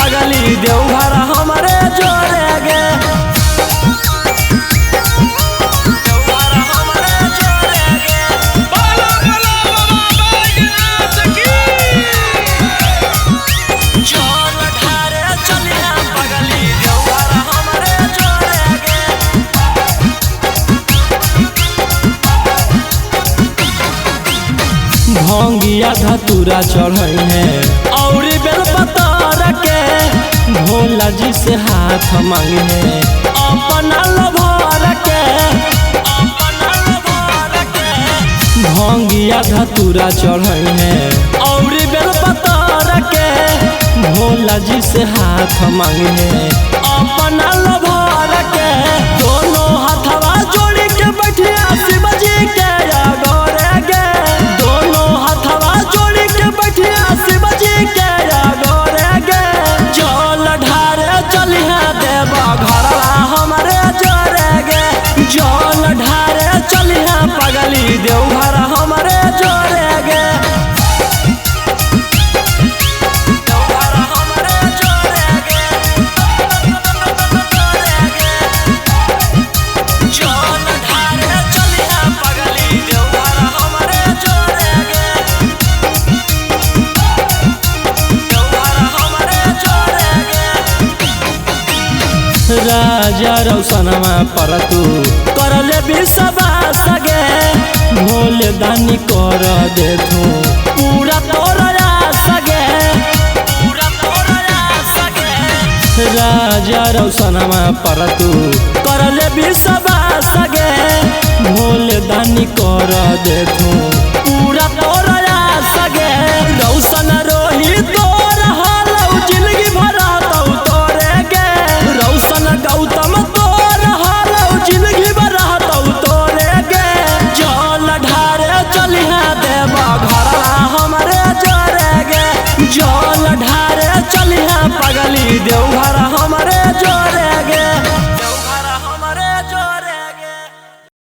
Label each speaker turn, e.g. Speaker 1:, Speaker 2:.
Speaker 1: पगली देवघर हमारे जोरे गे। भंगिया धतूरा चढ़ई है और बेलपतर के भोला जी से हाथ मांगे है अपना लभर के। भंगिया धतूरा चढ़ई है और बेलपतर के भोला जी से हाथ मांगे है अपना लभर के। दोनों हाथवा जोड़ी के बैठिया शिव जी के गोरे गे। पगली देवघर हमारे जोरे गे। देवघर हमारे जोरे गे। जल ढारे चलिया पगली देवघर हमारे जोरे गे। देवघर हमारे जोरे गे। राजा रौशनमा पर तू कर ले विश्वास गे। भोले दानी कर दे तू पूरा तोरा सगे। राजा रौशनमा पर तू कर ले विश्वास गे। भोले दानी कर दे तू